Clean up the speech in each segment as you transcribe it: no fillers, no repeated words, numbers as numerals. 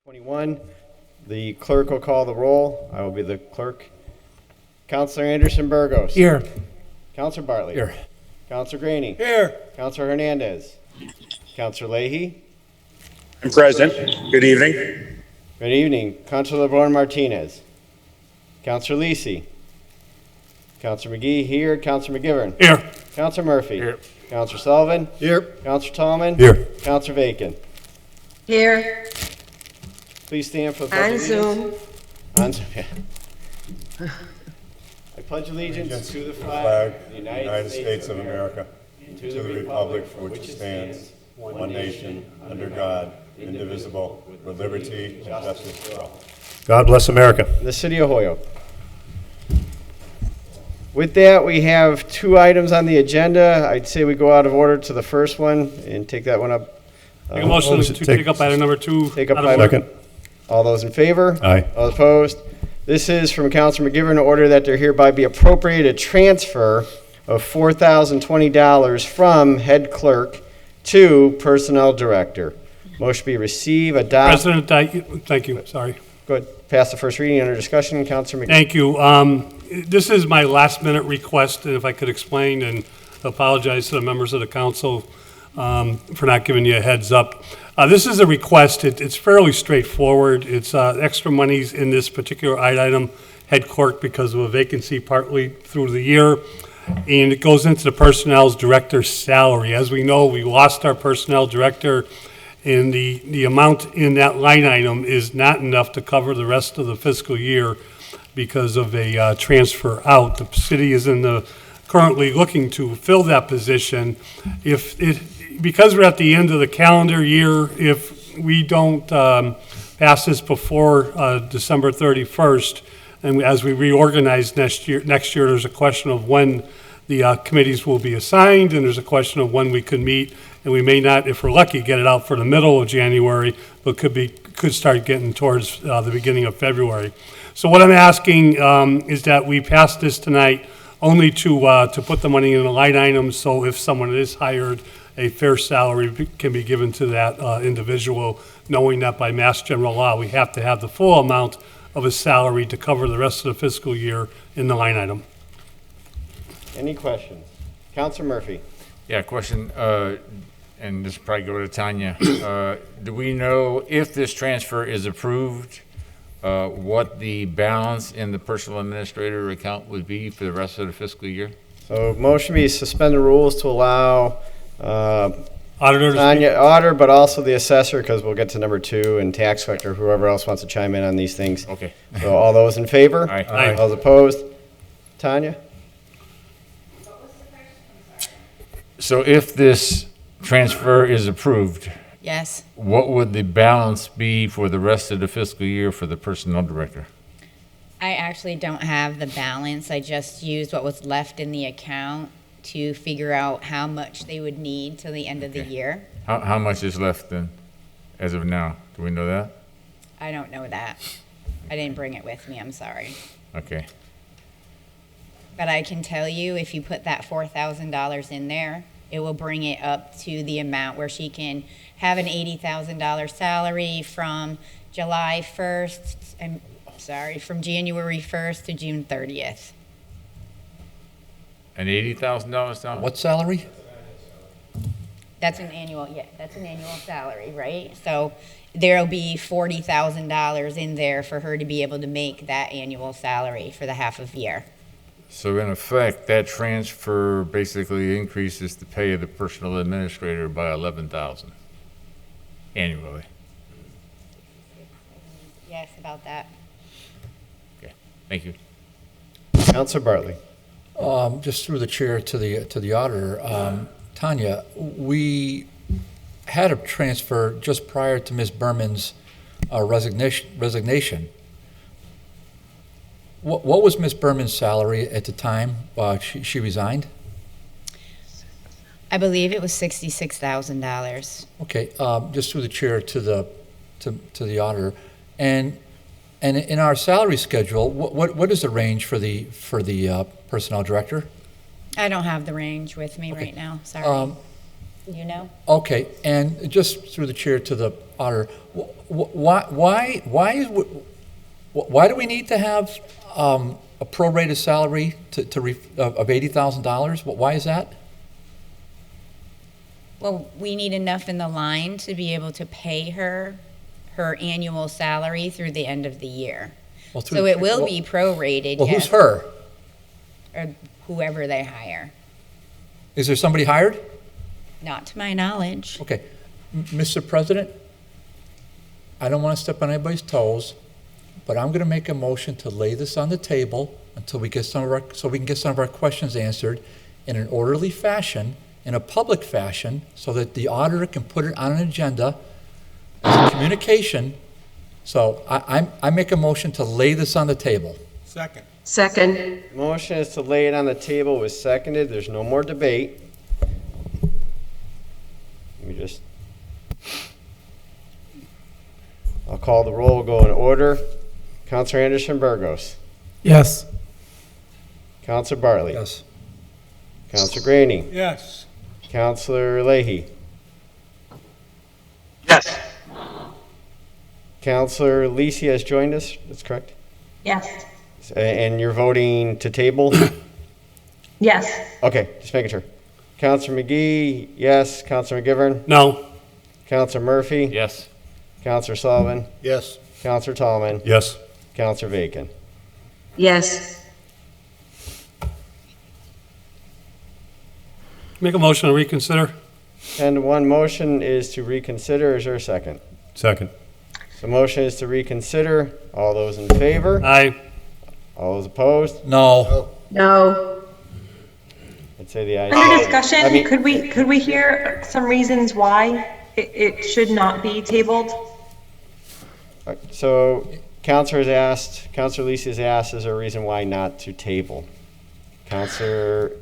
21. The clerk will call the roll. I will be the clerk. Counselor Anderson Burgos. Here. Counselor Bartley. Here. Counselor Graney. Here. Counselor Hernandez. Counselor Leahy. I'm present. Good evening. Good evening. Counselor LeBron Martinez. Counselor Lisi. Counselor McGee here. Counselor McGivern. Here. Counselor Murphy. Here. Counselor Sullivan. Here. Counselor Tallman. Here. Counselor Bacon. Here. Please stand for the pledge On of Zoom. allegiance. On Zoom. Yeah. I pledge allegiance to the flag of the United States of America, and to the republic for which it stands, one nation, under God, indivisible, with liberty and justice for all. God bless America. the city of Holyoke. With that, we have two items on the agenda. I'd say we go out of order to the first one and take that one up. Make a motion to take up item number 2. Take up out of item- order. Second. All those in favor? Aye. All opposed? This is from Councilor McGivern, in order that there hereby be appropriated a transfer of $4,020 from head clerk to personnel director. Motion be receive, adopt. President, thank you, sorry. Good. Pass the first reading under discussion. Councilor McGivern. Thank you. This is my last-minute request, and if I could explain and apologize to the members of the council for not giving you a heads up. This is a request. It's fairly straightforward. It's extra monies in this particular item, head clerk, because of a vacancy partly through the year, and it goes into the personnel director's salary. As we know, we lost our personnel director, and the amount in that line item is not enough to cover the rest of the fiscal year because of a transfer out. The city is currently looking to fill that position. Because we're at the end of the calendar year, if we don't pass this before December 31st, and as we reorganize next year, there's a question of when the committees will be assigned, and there's a question of when we could meet, and we may not, if we're lucky, get it out for the middle of January, but could start getting towards the beginning of February. So what I'm asking is that we pass this tonight only to put the money in a line item, so if someone is hired, a fair salary can be given to that individual, knowing that by Mass General Law, we have to have the full amount of a salary to cover the rest of the fiscal year in the line item. Any questions? Councilor Murphy. Yeah, question, and this will probably go to Tanya. Do we know if this transfer is approved, what the balance in the personal administrator account would be for the rest of the fiscal year? So motion be suspend the rules to allow Auditor, auditor, but also the assessor, because we'll get to number 2, and tax collector, whoever else wants to chime in on these things. Okay. So all those in favor? Aye. Aye. All those opposed? Tanya? So if this transfer is approved, Yes. what would the balance be for the rest of the fiscal year for the personnel director? I actually don't have the balance. I just used what was left in the account to figure out how much they would need till the end of the Okay. year. How much is left then, as of now? Do we know that? I don't know that. I didn't bring it with me, I'm sorry. Okay. But I can tell you, if you put that $4,000 in there, it will bring it up to the amount where she can have an $80,000 salary from July 1st, from January 1st to June 30th. An $80,000 salary? What salary? That's an annual salary, right? So there'll be $40,000 in there for her to be able to make that annual salary for the half of the year. So in effect, that transfer basically increases the pay of the personal administrator by $11,000 annually. Yes, about that. Okay, thank you. Councilor Bartley. Just through the chair to the auditor, Tanya, we had a transfer just prior to Ms. Berman's resignation. What was Ms. Berman's salary at the time she resigned? I believe it was $66,000. Okay, just through the chair to the auditor, and in our salary schedule, what is the range for the personnel director? I don't have the range with me right now, sorry. You know? Okay, and just through the chair to the auditor, why do we need to have a prorated salary of $80,000? Why is that? Well, we need enough in the line to be able to pay her annual salary through the end of the year. Well, through So the it chair- will well- be prorated, Well, yes. who's her? Or whoever they hire. Is there somebody hired? Not to my knowledge. Okay, Mr. President, I don't want to step on anybody's toes, but I'm going to make a motion to lay this on the table until we get so we can get some of our questions answered in an orderly fashion, in a public fashion, so that the auditor can put it on an agenda as a communication. So I make a motion to lay this on the table. Second. Motion is to lay it on the table was seconded. There's no more debate. I'll call the roll, go in order. Counselor Anderson Burgos. Yes. Counselor Bartley. Yes. Counselor Graney. Yes. Counselor Leahy. Yes. Counselor Lisi has joined us. That's correct. Yes. And you're voting to table? Yes. Okay, just making sure. Counselor McGee, yes. Counselor McGivern. No. Counselor Murphy. Yes. Counselor Sullivan. Yes. Counselor Tallman. Yes. Counselor Bacon. Yes. Make a motion to reconsider. 10-1 motion is to reconsider. Is there a second? Second. So motion is to reconsider. All those in favor? Aye. All those opposed? No. No. I'd say the ayes. Under have it. discussion, I mean- could we hear some reasons why it should not be tabled? So Counselor Lisi has asked, is there a reason why not to table? Counselor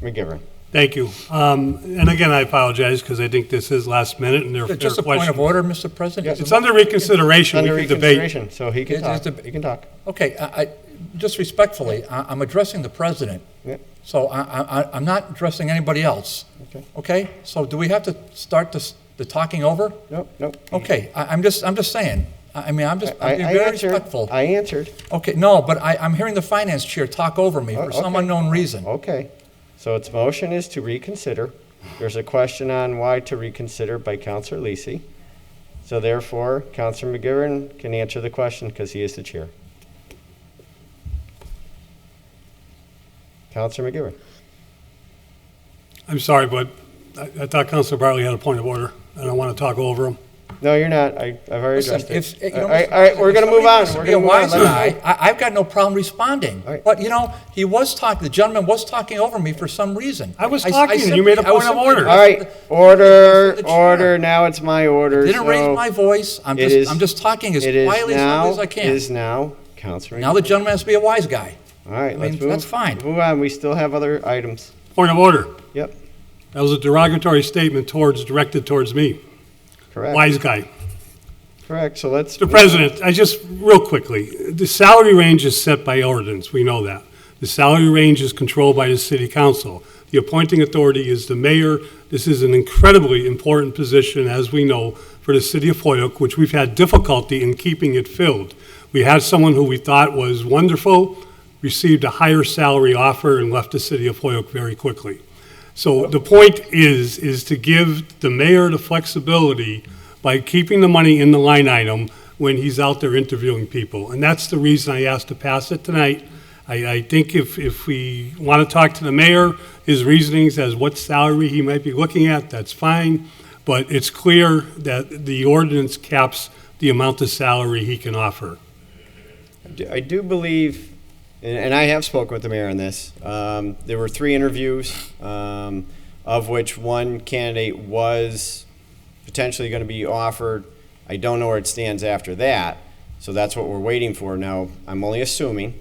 McGivern. Thank you. And again, I apologize because I think this is last minute and there are Just a point of questions. order, Mr. President. It's under reconsideration. Under We can debate. reconsideration, so he can It talk. is deb- He can talk. Okay, just respectfully, I'm addressing the president. Yeah. So I'm not addressing anybody else. Okay. Okay? So do we have to start the talking over? Nope. Okay, I'm just saying. I'm being very answered. respectful. I answered. Okay, no, but I'm hearing the finance chair talk over me for some okay. unknown reason. Okay. So its motion is to reconsider. There's a question on why to reconsider by Counselor Lisi. So therefore, Counselor McGivern can answer the question because he is the chair. Counselor McGivern. I'm sorry, but I thought Councilor Bartley had a point of order. I don't want to talk over him. No, you're not. I've already Listen, addressed it. if, you know, All right, we're going to move on. somebody We're wants to be a going to move on. wise Let him guy, I've got no problem responding. All right. But, the gentleman was talking over me for some reason. I was talking and you made a I was point of simply- order. All right, The chair. order. Now it's my order. Didn't raise my voice. I'm it is- just talking as It is quietly as I It can. is now Counselor. Now the gentleman has to be a wise guy. All right, I let's mean, move. that's fine. Move on. We still have other items. Point of order. Yep, That was a derogatory statement directed towards me. correct. Wise guy. Correct. So let's. Mr. President, real quickly, the salary range is set by ordinance, we know that. The salary range is controlled by the city council. The appointing authority is the mayor. This is an incredibly important position, as we know, for the city of Holyoke, which we've had difficulty in keeping it filled. We had someone who we thought was wonderful, received a higher salary offer, and left the city of Holyoke very quickly. So the point is to give the mayor the flexibility by keeping the money in the line item when he's out there interviewing people. And that's the reason I asked to pass it tonight. I think if we want to talk to the mayor, his reasonings as what salary he might be looking at, that's fine. But it's clear that the ordinance caps the amount of salary he can offer. I do believe, and I have spoken with the mayor on this. There were 3 interviews, of which one candidate was potentially going to be offered. I don't know where it stands after that, so that's what we're waiting for. Now, I'm only assuming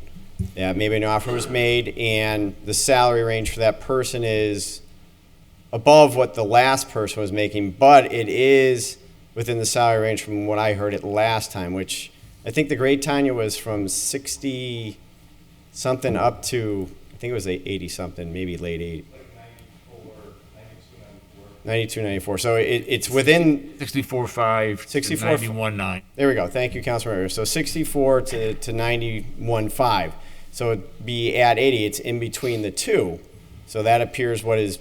that maybe an offer was made and the salary range for that person is above what the last person was making, but it is within the salary range from what I heard it last time, which I think the grade, Tanya, was from 60-something up to, I think it was 80-something, maybe late 80. 92, 94. So it's within, 64.5 64. 91.9. there we go. Thank you, Councilmember. So 64 to 91.5. So it'd be at 80. It's in between the two. So that appears what is,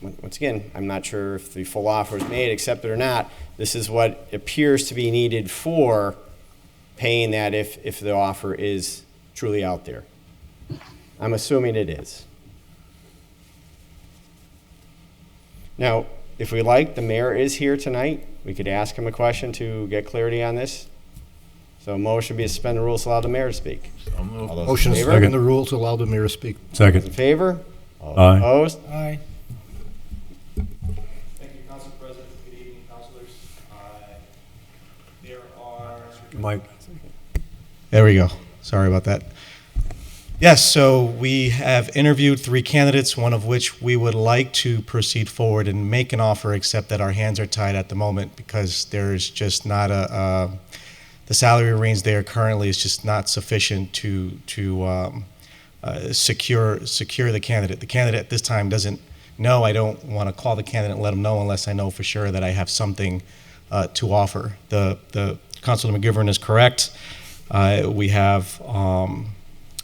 once again, I'm not sure if the full offer is made, accepted or not. This is what appears to be needed for paying that if the offer is truly out there. I'm assuming it is. Now, if we like, the mayor is here tonight. We could ask him a question to get clarity on this. So a motion would be to suspend the rules to allow the mayor to speak. So moved. All those Motion in to favor? suspend the rules to allow the mayor to speak. In Second. favor? All Aye. opposed? Aye. Thank you, Council President. Good evening, councilors. There are... Mike. There we go. Sorry about that. Yes, so we have interviewed 3 candidates, one of which we would like to proceed forward and make an offer, except that our hands are tied at the moment because there's just not the salary range there currently is just not sufficient to secure the candidate. The candidate at this time doesn't know. I don't want to call the candidate and let them know unless I know for sure that I have something to offer. The Councilor McGivern is correct. We have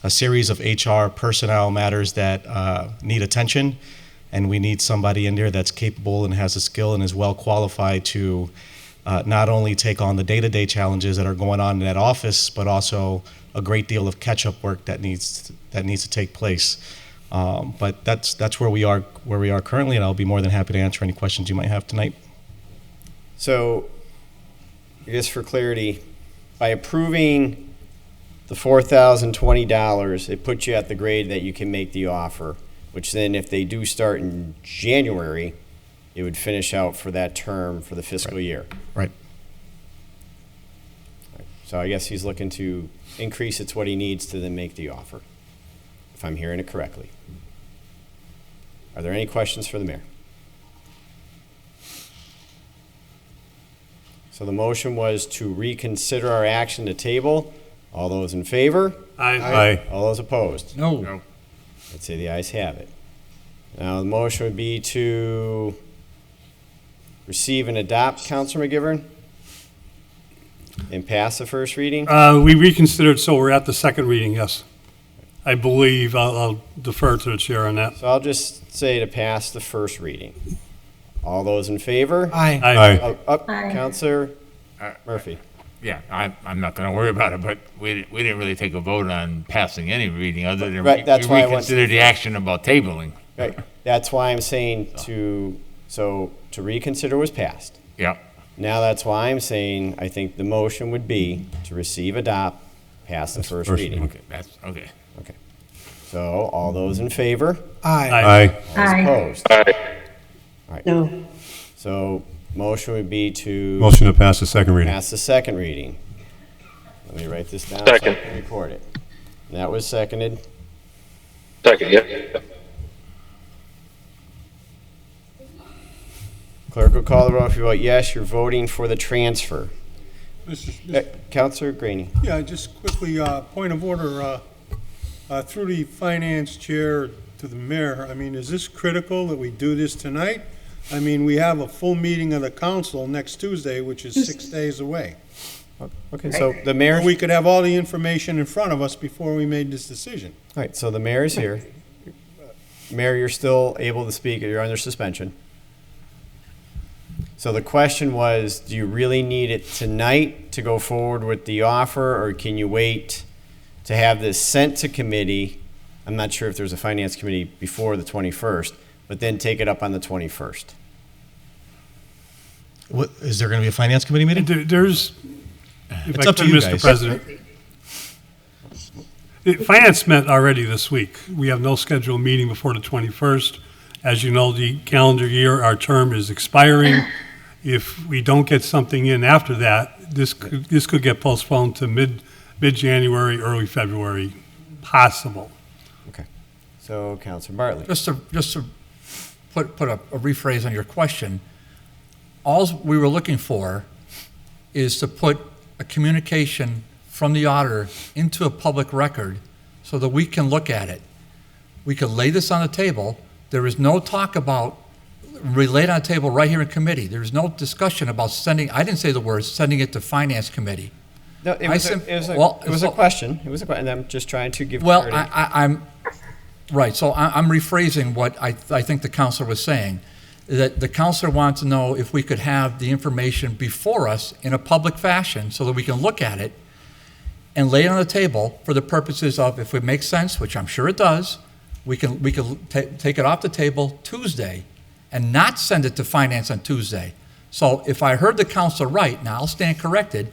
a series of HR personnel matters that need attention, and we need somebody in there that's capable and has a skill and is well qualified to not only take on the day-to-day challenges that are going on in that office, but also a great deal of catch-up work that needs to take place. But that's where we are currently, and I'll be more than happy to answer any questions you might have tonight. So, I guess for clarity, by approving the $4,020, it puts you at the grade that you can make the offer, which then if they do start in January, it would finish out for that term for the fiscal year. Right. So I guess he's looking to increase it's what he needs to then make the offer, if I'm hearing it correctly. Are there any questions for the mayor? So the motion was to reconsider our action to table. All those in favor? Aye. All those opposed? No. Let's say the ayes have it. Now, the motion would be to receive and adopt, Councilor McGivern, and pass the first reading. We reconsidered, so we're at the second reading, yes. I believe, I'll defer to the chair on that. So I'll just say to pass the first reading. All those in favor? Aye. Aye. Aye. Councilor Murphy. Yeah, I'm not going to worry about it, but we didn't really take a vote on passing any reading other than Right, that's we why I want- reconsidered the action about tabling. Right, that's why I'm saying to reconsider was passed. Yeah. Now that's why I'm saying I think the motion would be to receive, adopt, pass the first first reading. Okay, that's okay. Okay. So all those in favor? Aye. Aye. All those Aye. opposed? All right. No. So motion would be to Motion to pass the second reading. pass the second reading. Let me write this down so I can record it. And that was seconded. Second, yeah. Clerk will call the roll. If you vote yes, you're voting for the transfer. Councilor Graney. Yeah, just quickly, point of order, through the finance chair to the mayor, I mean, is this critical that we do this tonight? I mean, we have a full meeting of the council next Tuesday, which is 6 days away. Okay, so the mayor. We could have all the information in front of us before we made this decision. All right, so the mayor is here. Mayor, you're still able to speak. You're under suspension. So the question was, do you really need it tonight to go forward with the offer, or can you wait to have this sent to committee? I'm not sure if there's a finance committee before the 21st, but then take it up on the 21st. What, is there going to be a finance committee meeting? There's, if It's I up to could, you Mr. guys. President. Finance met already this week. We have no scheduled meeting before the 21st. As you know, the calendar year, our term is expiring. If we don't get something in after that, this could get postponed to mid-January, early February, possible. Okay. So, Councilor Bartley. Just to put a rephrase on your question, all we were looking for is to put a communication from the auditor into a public record so that we can look at it. We could lay this on the table. There is no talk about laid on the table right here in committee. There's no discussion about sending, I didn't say the words, sending it to finance committee. No, it I was, sim- it was, a, well, it was a well- question. It was a question. I'm just trying to give Well, clarity. I'm, right, so I'm rephrasing what I think the counselor was saying, that the counselor wants to know if we could have the information before us in a public fashion so that we can look at it and lay it on the table for the purposes of, if it makes sense, which I'm sure it does, we can take it off the table Tuesday and not send it to finance on Tuesday. So if I heard the counselor right, now I'll stand corrected,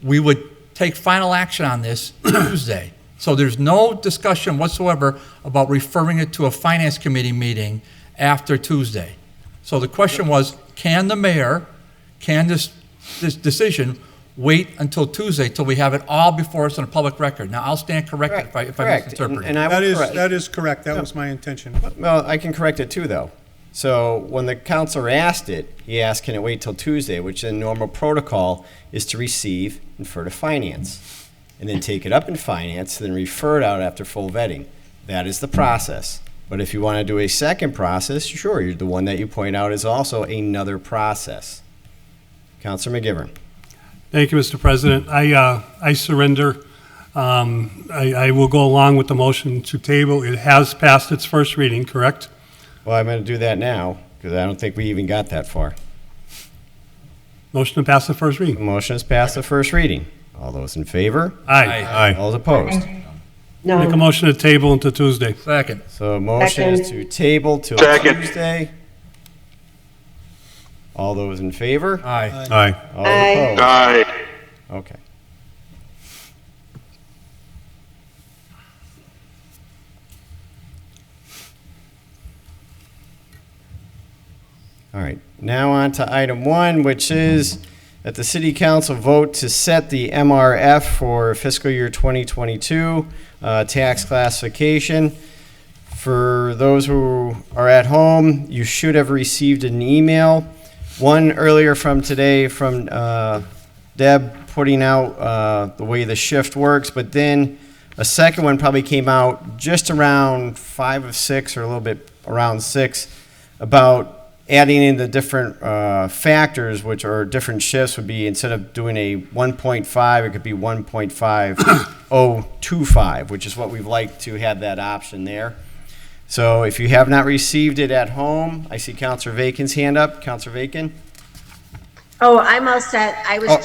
we would take final action on this Tuesday. So there's no discussion whatsoever about referring it to a finance committee meeting after Tuesday. So the question was, can the mayor, can this decision wait until Tuesday till we have it all before us on a public record? Now, I'll stand corrected if I Correct. misinterpreted. And I will correct. That is correct. That was my intention. Well, I can correct it too, though. So when the counselor asked it, he asked, can it wait till Tuesday, which in normal protocol is to receive and refer to finance, and then take it up in finance, then refer it out after full vetting. That is the process. But if you want to do a second process, sure, the one that you point out is also another process. Counselor McGivern. Thank you, Mr. President. I surrender. I will go along with the motion to table. It has passed its first reading, correct? Well, I'm going to do that now, because I don't think we even got that far. Motion to pass the first The reading. motion is passed the first reading. All those in favor? Aye. All those opposed? No. Make a motion to table until Tuesday. Second. So motion is to table till Second. Tuesday. All those in favor? Aye. Aye. All Aye. opposed? Aye. Okay. All right, now on to item 1, which is that the city council vote to set the MRF for fiscal year 2022 tax classification. For those who are at home, you should have received an email. One earlier from today from Deb putting out the way the shift works, but then a second one probably came out just around 5 or 6 or a little bit around 6 about adding in the different factors, which are different shifts, would be instead of doing a 1.5, it could be 1.5025, which is what we'd like to have that option there. So if you have not received it at home, I see Counselor Vacan's hand up. Counselor Vacan? Oh, I'm all set. I was Oh.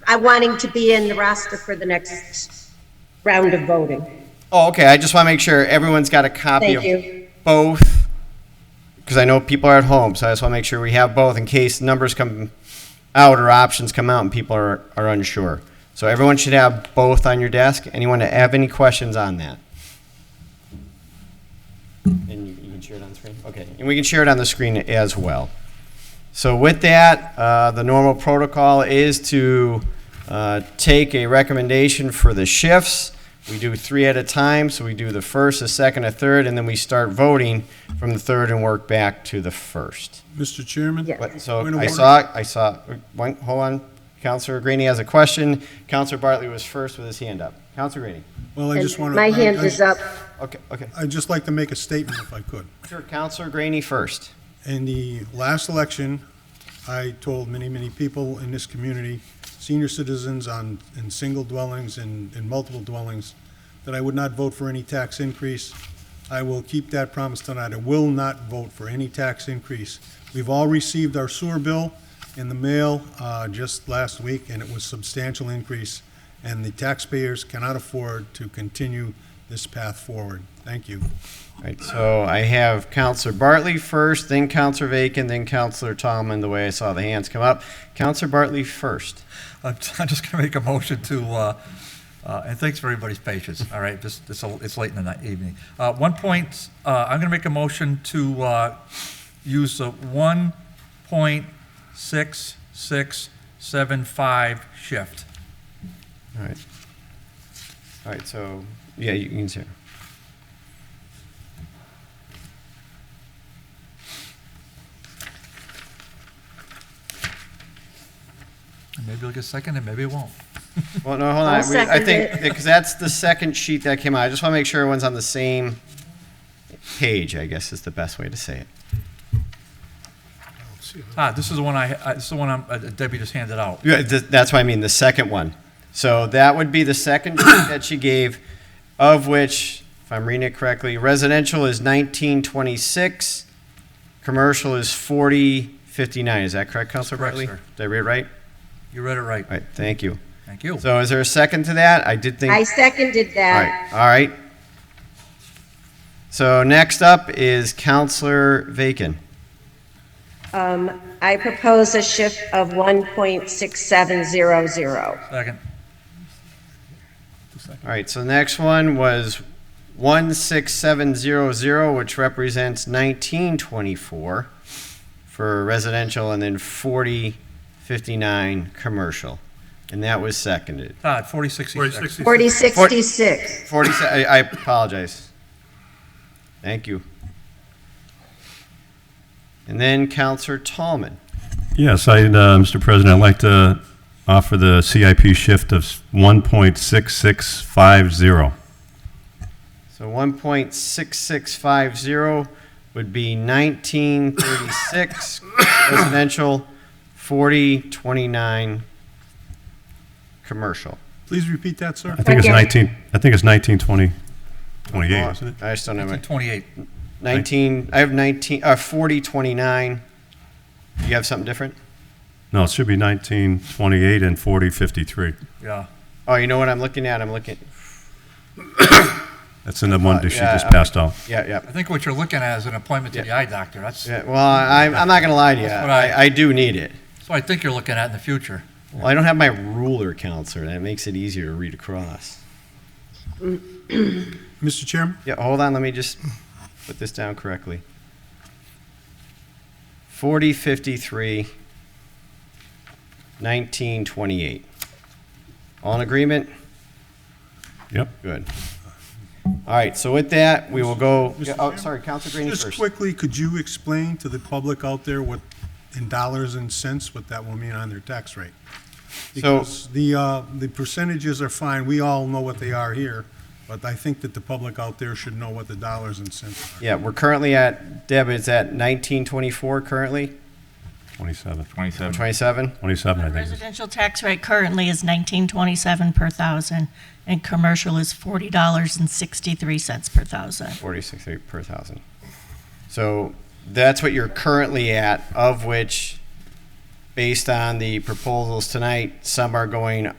I'm wanting to be in the roster for the next round of voting. Oh, okay, I just want to make sure everyone's got a copy Thank of you. both, because I know people are at home, so I just want to make sure we have both in case numbers come out or options come out and people are unsure. So everyone should have both on your desk. Anyone have any questions on that? And you can share it on the screen? Okay, and we can share it on the screen as well. So with that, the normal protocol is to take a recommendation for the shifts. We do 3 at a time, so we do the first, the second, the third, and then we start voting from the third and work back to the first. Mr. Chairman? Yeah. So Point of I order. saw, hold on, Counselor Greeny has a question. Counselor Bartley was first with his hand up. Counselor Greeny. Well, I just want to. My hand is up. Okay. I'd just like to make a statement if I could. Sure, Counselor Greeny first. In the last election, I told many, many people in this community, senior citizens in single dwellings and in multiple dwellings, that I would not vote for any tax increase. I will keep that promise tonight. I will not vote for any tax increase. We've all received our sewer bill in the mail just last week, and it was a substantial increase, and the taxpayers cannot afford to continue this path forward. Thank you. All right, so I have Counselor Bartley first, then Counselor Vacan, then Counselor Tallman, the way I saw the hands come up. Counselor Bartley first. I'm just going to make a motion to, and thanks for everybody's patience, all right? It's late in the evening. I'm going to make a motion to use the 1.6675 shift. All right. All right, so, yeah, you can say. Maybe it'll get second and maybe it won't. Well, no, hold on. I'll second I think, it. because that's the second sheet that came out. I just want to make sure everyone's on the same page, I guess is the best way to say it. Todd, this is the one this is the one Debbie just handed out. Yeah, that's what I mean, the second one. So that would be the second that she gave, of which, if I'm reading it correctly, residential is 1926, commercial is 4059. Is that correct, Councilor Correct, Bartley? sir. Did I read it right? You read it right. All right, thank you. Thank you. So is there a second to that? I did think. I seconded All that. right, all right. So next up is Councilor Vacan. I propose a shift of 1.6700. Second. All right, so the next one was 16700, which represents 1924 for residential, and then 4059 commercial. And that was seconded. Todd, 4066. 4066. 40, I apologize. Thank you. And then Counselor Tallman. Yes, Mr. President, I'd like to offer the CIP shift of 1.6650. So 1.6650 would be 1936 residential, 4029 commercial. Please repeat that, sir. I think it's 1928, isn't it? I just don't have it. 28. 19, I have 4029. You have something different? No, it should be 1928 and 4053. Yeah. Oh, you know what I'm looking at? I'm looking. That's in the one that she Yeah, just passed out. Yeah, yeah. I think what you're looking at is an appointment to the eye doctor. That's Yeah, well, I'm not going to lie to you. That's what I do need it. what I think you're looking at in the future. Well, I don't have my ruler, Counselor. That makes it easier to read across. Mr. Chairman? Yeah, hold on. Let me just put this down correctly. 4053, 1928. All in agreement? Yep. Good. All right, so with that, we will go. Mr. Oh, Chairman? sorry, Counselor Greeny Just first. quickly, could you explain to the public out there what, in dollars and cents, what that will mean on their tax rate? Because the percentages are fine, we all know what they are here, but I think that the public out there should know what the dollars and cents are. Yeah, we're currently at, Deb, it's at 1924 currently? 27. 27. 27? 27, I think. Residential tax rate currently is $19.27 per thousand, and commercial is $40.63 per thousand. 46 per thousand. So that's what you're currently at, of which, based on the proposals tonight, some are going,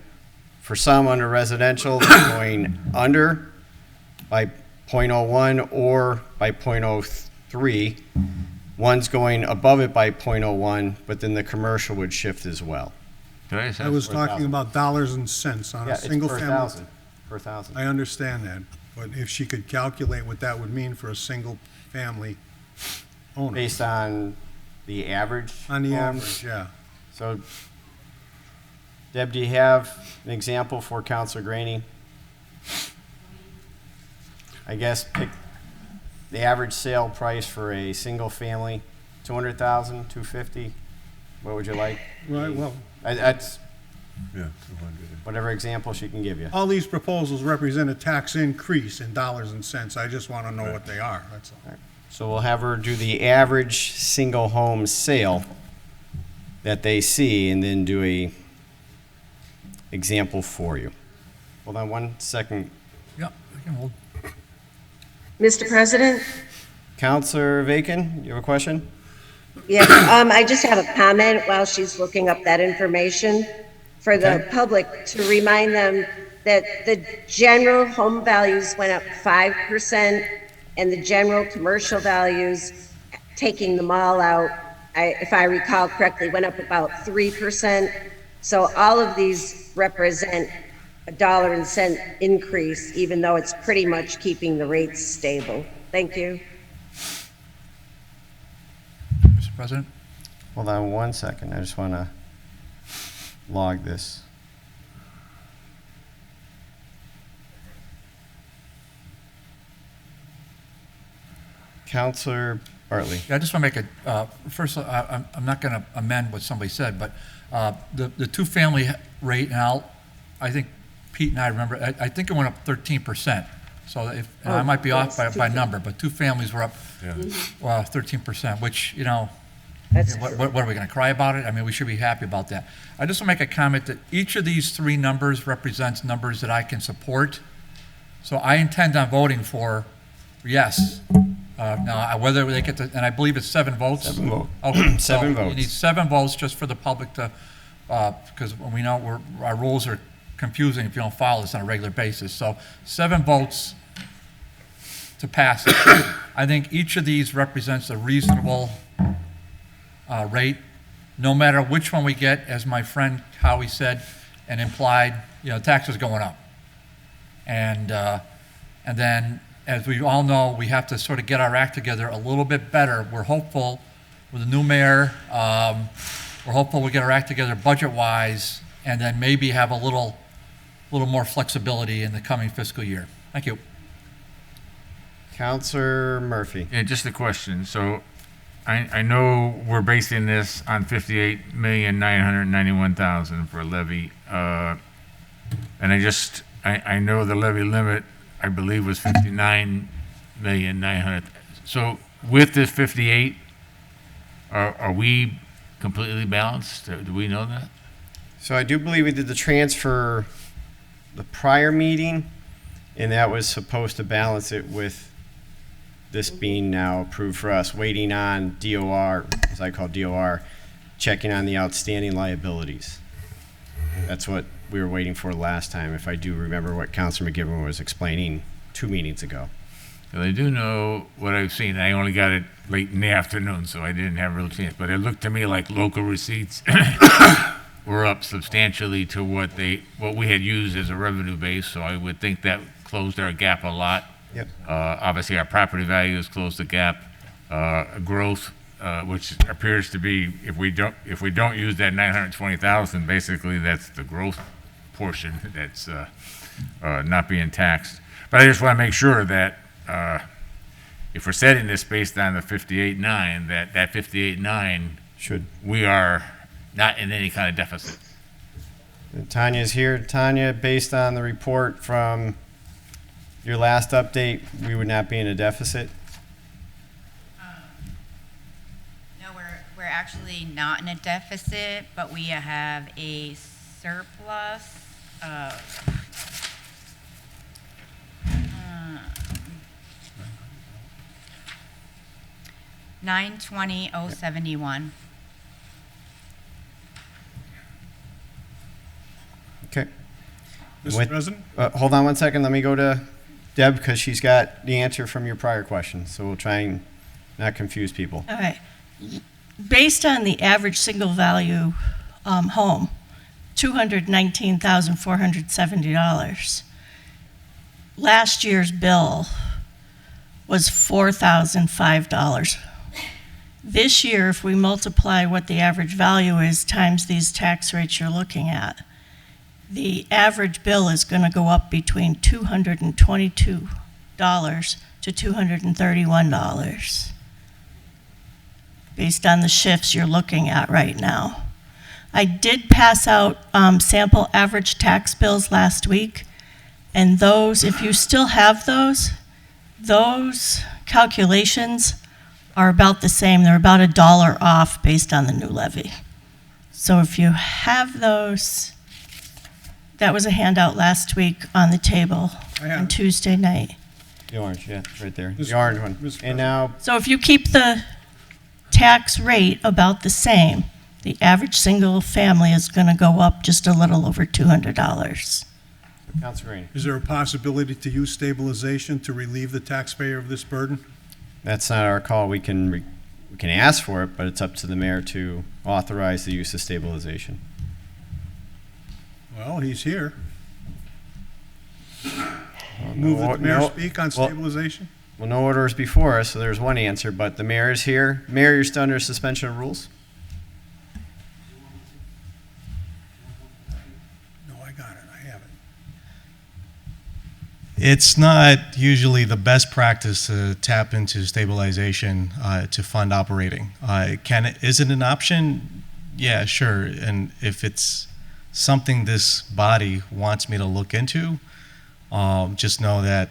for some under residential, they're going under by .01 or by .03. One's going above it by .01, but then the commercial would shift as well. I was talking about dollars and cents on Yeah, a it's single per family. thousand. Per thousand. I understand that, but if she could calculate what that would mean for a single family owner. Based on the average? On the homes? average, yeah. So, Deb, do you have an example for Counselor Graney? I guess pick the average sale price for a single family, 200,000, 250. What would you like? Right, well, That's Yeah, 200. whatever example she can give you. all these proposals represent a tax increase in dollars and cents. I just want to know what they are, that's all. So we'll have her do the average single home sale that they see, and then do a example for you. Hold on one second. Yeah, I can hold. Mr. President? Counselor Vacan, you have a question? Yeah, I just have a comment while she's looking up that information for the public, to remind them that the general home values went up 5%, and the general commercial values, taking them all out, if I recall correctly, went up about 3%. So all of these represent a dollar and cent increase, even though it's pretty much keeping the rates stable. Thank you. Mr. President? Hold on one second. I just want to log this. Counselor Bartley. Yeah, I just want to make a, first, I'm not going to amend what somebody said, but the two-family rate, and I think Pete and I remember, I think it went up 13%. So if, and I might be off by a number, but two families were up 13%, which, you know, That's What, true. what are we going to cry about it? I mean, we should be happy about that. I just want to make a comment that each of these three numbers represents numbers that I can support. So I intend on voting for yes. Now, whether they get to, and I believe it's 7 votes. 7 votes. Okay, 7 so votes. You need 7 votes just for the public to, because we know our rules are confusing if you don't follow this on a regular basis. So 7 votes to pass it. I think each of these represents a reasonable rate, no matter which one we get, as my friend Howie said and implied, taxes going up. And then, as we all know, we have to sort of get our act together a little bit better. We're hopeful with the new mayor, we're hopeful we'll get our act together budget-wise, and then maybe have a little more flexibility in the coming fiscal year. Thank you. Counselor Murphy. Yeah, just a question. So I know we're basing this on 58,991,000 for a levy. And I know the levy limit, I believe, was 59,900,000. So with this 58, are we completely balanced? Do we know that? So I do believe we did the transfer the prior meeting, and that was supposed to balance it with this being now approved for us, waiting on DOR, as I call DOR, checking on the outstanding liabilities. That's what we were waiting for last time, if I do remember what Councilor McGivern was explaining 2 meetings ago. Well, I do know what I've seen. I only got it late in the afternoon, so I didn't have a real chance. But it looked to me like local receipts were up substantially to what we had used as a revenue base. So I would think that closed our gap a lot. Yep. Obviously, our property values closed the gap. Growth, which appears to be, if we don't use that 920,000, basically that's the growth portion that's not being taxed. But I just want to make sure that if we're setting this based on the 58.9, that 58.9 we are not in any kind of deficit. Tanya's here. Tanya, based on the report from your last update, we would not be in a deficit? No, we're actually not in a deficit, but we have a surplus of $920,071. Okay. Mr. President? Hold on one second. Let me go to Deb, because she's got the answer from your prior question. So we'll try and not confuse people. All right. Based on the average single value home, $219,470. Last year's bill was $4,005. This year, if we multiply what the average value is times these tax rates you're looking at, the average bill is going to go up between $222 to $231, based on the shifts you're looking at right now. I did pass out sample average tax bills last week, and those, if you still have those calculations are about the same. They're about $1 off based on the new levy. So if you have those, that was a handout last week on the table on Tuesday night. The orange, yeah, it's right there. Mr. The orange one. Mr. And now, So if you keep the tax rate about the same, the average single family is going to go up just a little over $200. Councilor Rainey. Is there a possibility to use stabilization to relieve the taxpayer of this burden? That's not our call. We can ask for it, but it's up to the mayor to authorize the use of stabilization. Well, he's here. Move that the mayor speak on stabilization? Well, no order is before us, so there's one answer, but the mayor is here. Mayor, you're still under suspension of rules? No, I got it. I have it. It's not usually the best practice to tap into stabilization to fund operating. Is it an option? Yeah, sure. And if it's something this body wants me to look into, just know that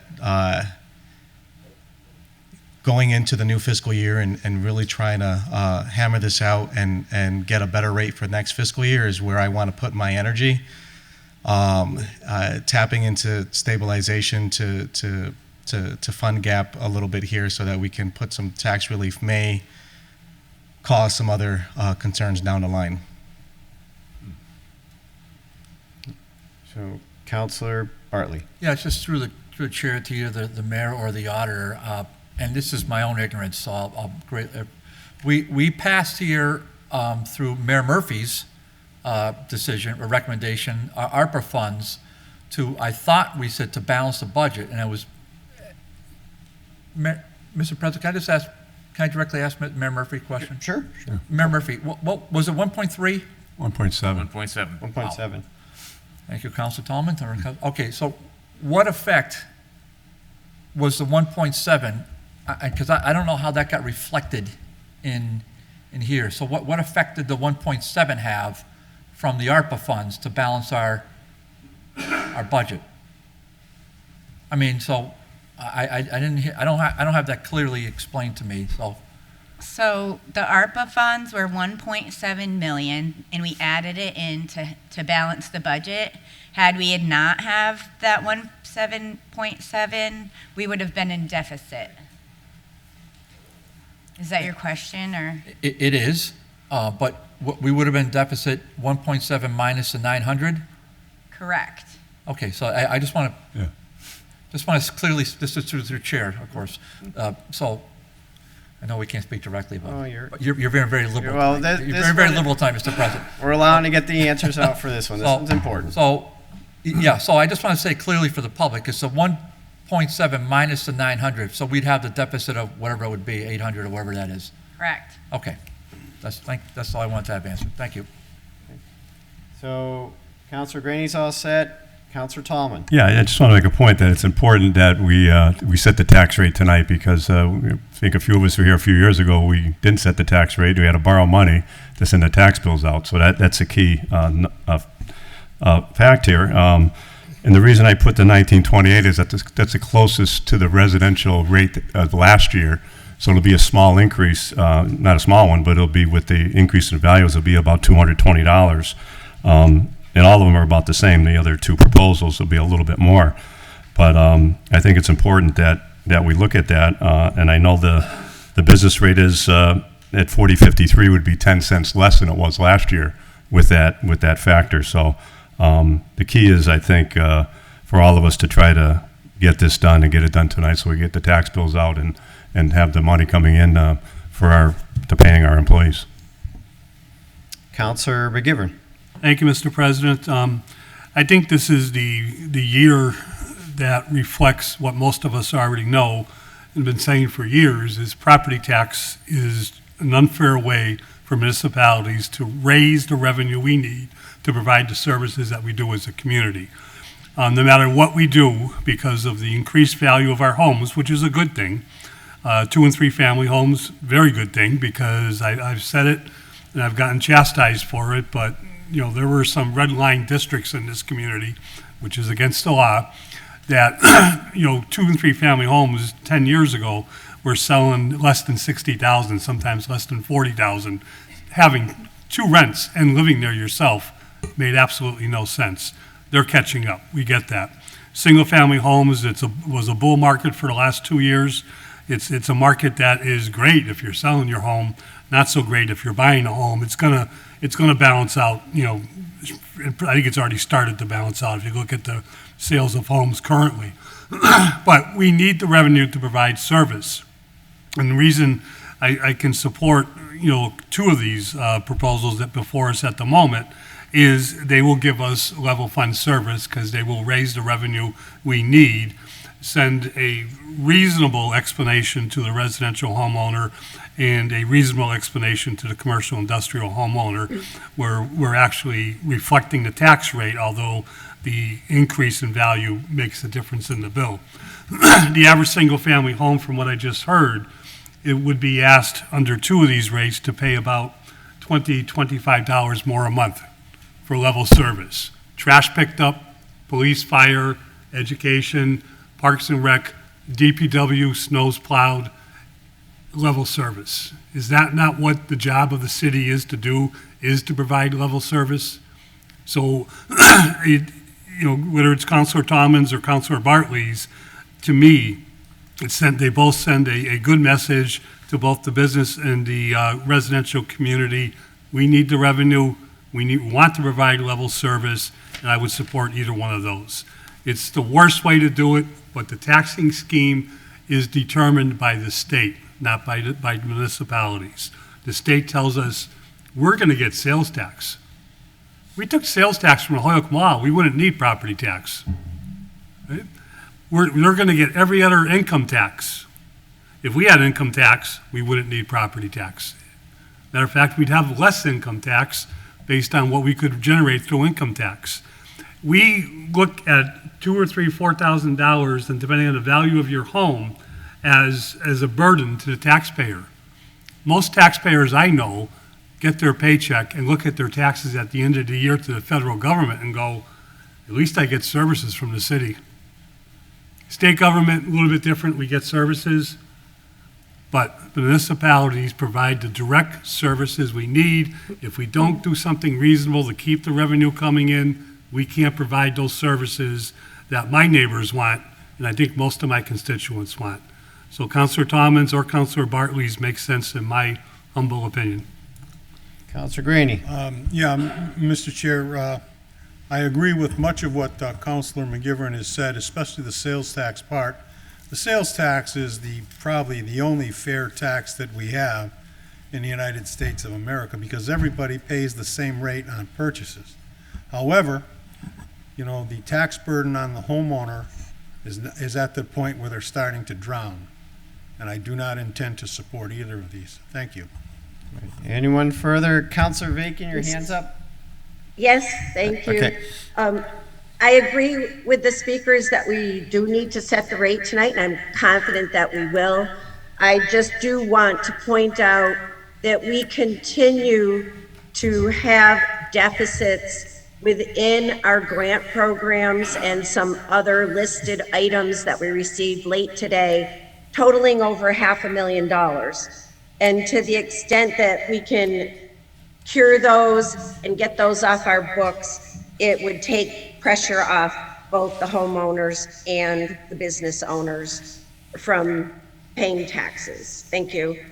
going into the new fiscal year and really trying to hammer this out and get a better rate for next fiscal year is where I want to put my energy. Tapping into stabilization to fund gap a little bit here so that we can put some tax relief may cause some other concerns down the line. So, Counselor Bartley. Yeah, it's just through the chair to either the mayor or the auditor, and this is my own ignorance, so I'll we passed here through Mayor Murphy's decision or recommendation, ARPA funds to, I thought we said to balance the budget, and it was, Mr. President, can I directly ask Mayor Murphy a question? Sure. Mayor Murphy, what was it 1.3? 1.7. 1.7. 1.7. Thank you, Councilor Tallman. Okay, so what effect was the 1.7? Because I don't know how that got reflected in here. So what effect did the 1.7 have from the ARPA funds to balance our budget? I mean, so I don't have that clearly explained to me. So the ARPA funds were 1.7 million, and we added it in to balance the budget. Had we not have that 7.7, we would have been in deficit. Is that your question, or? It is, but we would have been deficit 1.7 minus the 900? Correct. Okay, so I just want to, clearly, this is through the chair, of course. So I know we can't speak directly, but you're very, very liberal. Well, you're very liberal time, Mr. President. We're allowing to get the answers out for this one. This one's important. So, yeah, so I just want to say clearly for the public, it's a 1.7 minus the 900, so we'd have the deficit of whatever it would be, 800 or whatever that is. Correct. Okay. That's all I want to have answered. Thank you. So, Councilor Graney's all set. Councilor Tallman. Yeah, I just want to make a point that it's important that we set the tax rate tonight because I think a few of us were here a few years ago. We didn't set the tax rate. We had to borrow money to send the tax bills out. So that's a key fact here. And the reason I put the 1928 is that that's the closest to the residential rate of last year. So it'll be a small increase, not a small one, but it'll be with the increase in values, it'll be about $220. And all of them are about the same. The other two proposals will be a little bit more. But I think it's important that we look at that. And I know the business rate is at 4053 would be 10 cents less than it was last year with that factor. So the key is, I think, for all of us to try to get this done and get it done tonight so we get the tax bills out and have the money coming in to paying our employees. Councilor McGivern. Thank you, Mr. President. I think this is the year that reflects what most of us already know and been saying for years is property tax is an unfair way for municipalities to raise the revenue we need to provide the services that we do as a community. No matter what we do, because of the increased value of our homes, which is a good thing, 2 and 3 family homes, very good thing, because I've said it and I've gotten chastised for it, but there were some red line districts in this community, which is against the law, that 2 and 3 family homes 10 years ago were selling less than $60,000, sometimes less than $40,000. Having 2 rents and living there yourself made absolutely no sense. They're catching up. We get that. Single family homes, was a bull market for the last 2 years. It's a market that is great if you're selling your home, not so great if you're buying a home. It's gonna balance out. I think it's already started to balance out if you look at the sales of homes currently. But we need the revenue to provide service. And the reason I can support 2 of these proposals that before us at the moment is they will give us level fund service because they will raise the revenue we need, send a reasonable explanation to the residential homeowner and a reasonable explanation to the commercial industrial homeowner, where we're actually reflecting the tax rate, although the increase in value makes a difference in the bill. The average single family home, from what I just heard, it would be asked under 2 of these rates to pay about $20, $25 more a month for level service. Trash picked up, police, fire, education, parks and rec, DPW, snows plowed, level service? Is that not what the job of the city is to do, is to provide level service? So, whether it's Councilor Tomlin's or Councilor Bartley's, to me, they both send a good message to both the business and the residential community. We need the revenue, want to provide level service, and I would support either one of those. It's the worst way to do it, but the taxing scheme is determined by the state, not by municipalities. The state tells us, we're gonna get sales tax. We took sales tax from Holyoke Mall, we wouldn't need property tax. Right? They're gonna get every other income tax. If we had income tax, we wouldn't need property tax. Matter of fact, we'd have less income tax based on what we could generate through income tax. We look at $2,000 or $3,000, $4,000, and depending on the value of your home, as a burden to the taxpayer. Most taxpayers I know get their paycheck and look at their taxes at the end of the year to the federal government and go, at least I get services from the city. State government, a little bit different, we get services, but municipalities provide the direct services we need. If we don't do something reasonable to keep the revenue coming in, we can't provide those services that my neighbors want, and I think most of my constituents want. So Councilor Tomlin's or Councilor Bartley's makes sense in my humble opinion. Councilor Graney. Mr. Chair, I agree with much of what Councilor McGivern has said, especially the sales tax part. The sales tax is probably the only fair tax that we have in the United States of America because everybody pays the same rate on purchases. However, the tax burden on the homeowner is at the point where they're starting to drown. And I do not intend to support either of these. Thank you. Anyone further? Councilor Bacon, your hand's up. Yes, thank you. Okay. I agree with the speakers that we do need to set the rate tonight, and I'm confident that we will. I just do want to point out that we continue to have deficits within our grant programs and some other listed items that we received late today, totaling over $500,000. And to the extent that we can cure those and get those off our books, it would take pressure off both the homeowners and the business owners from paying taxes. Thank you.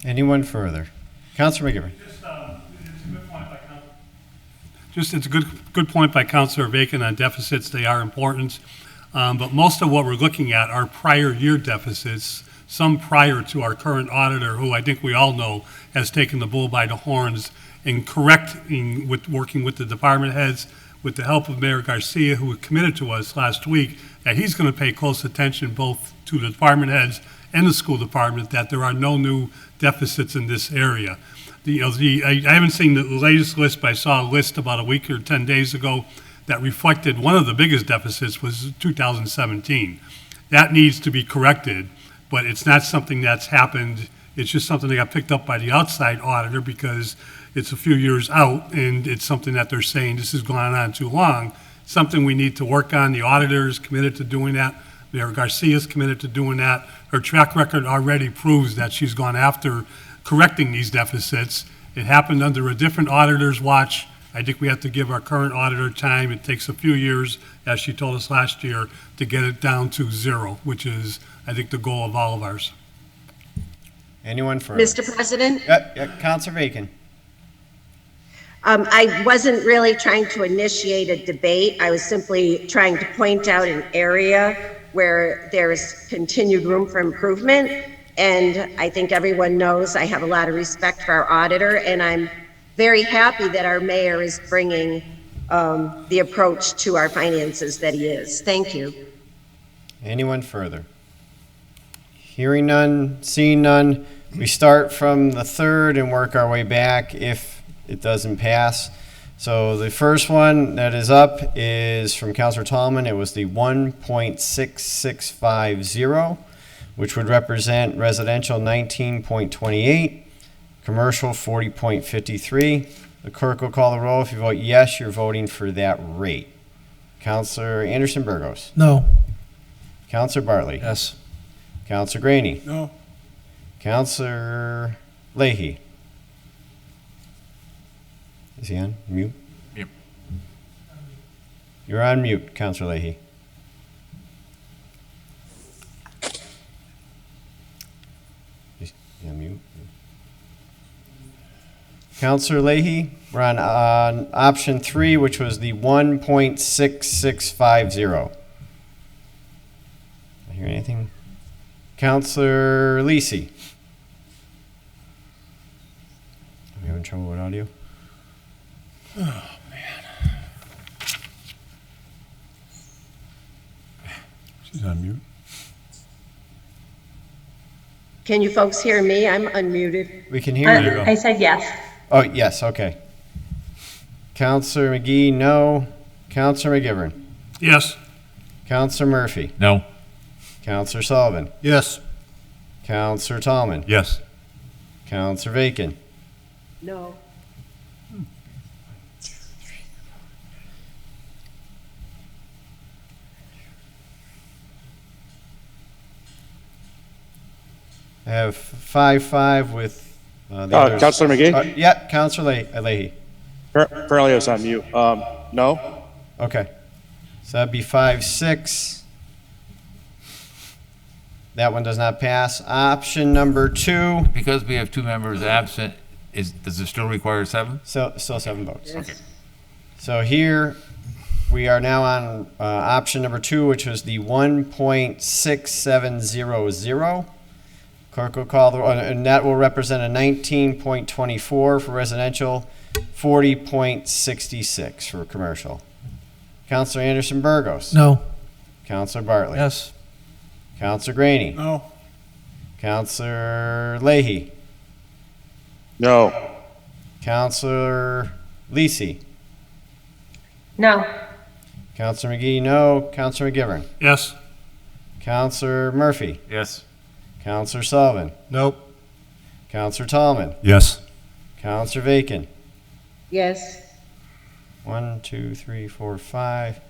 Anyone further? Councilor McGivern. It's a good point by Councilor Bacon on deficits. They are important. But most of what we're looking at are prior year deficits, some prior to our current auditor, who I think we all know has taken the bull by the horns in working with the department heads, with the help of Mayor Garcia, who committed to us last week that he's going to pay close attention both to the department heads and the school department, that there are no new deficits in this area. I haven't seen the latest list, but I saw a list about a week or 10 days ago that reflected one of the biggest deficits was 2017. That needs to be corrected, but it's not something that's happened. It's just something that got picked up by the outside auditor because it's a few years out, and it's something that they're saying this has gone on too long. Something we need to work on. The auditor is committed to doing that. Mayor Garcia is committed to doing that. Her track record already proves that she's gone after correcting these deficits. It happened under a different auditor's watch. I think we have to give our current auditor time. It takes a few years, as she told us last year, to get it down to zero, which is, I think, the goal of all of ours. Anyone further? Mr. President? Councilor Bacon. I wasn't really trying to initiate a debate. I was simply trying to point out an area where there's continued room for improvement. And I think everyone knows I have a lot of respect for our auditor, and I'm very happy that our mayor is bringing the approach to our finances that he is. Thank you. Anyone further? Hearing none, seeing none, we start from the third and work our way back if it doesn't pass. So the first one that is up is from Councilor Tallman. It was the 1.6650, which would represent residential 19.28, commercial 40.53. The clerk will call the roll. If you vote yes, you're voting for that rate. Councilor Anderson Burgos. No. Councilor Bartley. Yes. Councilor Graney. No. Counselor Leahy. Is he on mute? Yep. You're on mute, Counselor Leahy. Yeah, mute. Counselor Leahy, we're on option 3, which was the 1.6650. I hear anything? Counselor Lisi. Are we having trouble with audio? Oh, man. She's on mute. Can you folks hear me? I'm unmuted. We can hear you. I said yes. Oh, yes, okay. Counselor McGee, no. Counselor McGivern. Yes. Counselor Murphy. No. Counselor Sullivan. Yes. Counselor Tallman. Yes. Counselor Bacon. No. I have 5-5 with the others. Counselor McGee? Yeah, Counselor Leahy. Apparently I was on mute. No? Okay. So that'd be 5-6. That one does not pass. Option number 2. Because we have 2 members absent, does it still require 7? Still 7 votes. Okay. So here, we are now on option number 2, which was the 1.6700. Clerk will call the, and that will represent a 19.24 for residential, 40.66 for commercial. Counselor Anderson Burgos. No. Counselor Bartley. Yes. Counselor Graney. No. Counselor Leahy. No. Counselor Lisi. No. Counselor McGee, no. Counselor McGivern. Yes. Counselor Murphy. Yes. Counselor Sullivan. Nope. Counselor Tallman. Yes. Counselor Bacon. Yes. 1, 2, 3, 4, 5. 1,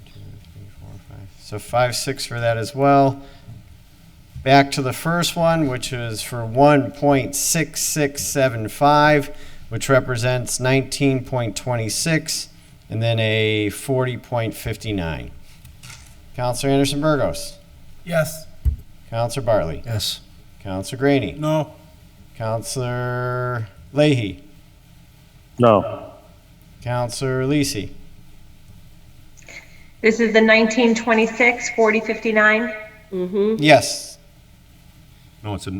2, 3, 4, 5. So 5-6 for that as well. Back to the first one, which is for 1.6675, which represents 19.26, and then a 40.59. Counselor Anderson Burgos. Yes. Counselor Bartley. Yes. Counselor Graney. No. Counselor Leahy. No. Counselor Lisi. This is the 1926, 4059. Mm-hmm. Yes. No, it's a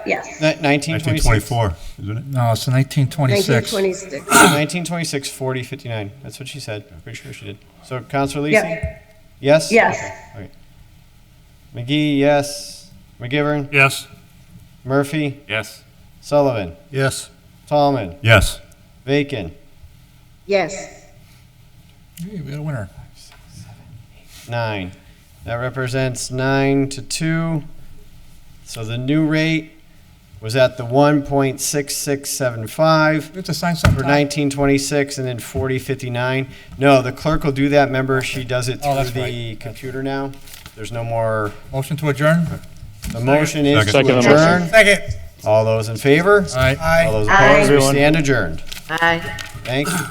Yes. 1926. 1924, isn't it? No, it's 1926. 1926. 1926, 4059. That's what she said. Pretty sure she did. So, Counselor Lisi? Yep. Yes? Yes. Okay. McGee, yes. McGivern? Yes. Murphy? Yes. Sullivan? Yes. Tallman? Yes. Bacon? Yes. Hey, we got a winner. 9. That represents 9-2. So the new rate was at the 1.6675 We have to sign for sometime. 1926 and then 4059. No, the clerk will do that. Remember, she does it Oh, through that's the computer now. There's no more. Motion to adjourn? The motion is to Second. adjourn. Second. All those in favor? Aye. All those Aye. opposed? We stand adjourned. Aye. Thank you.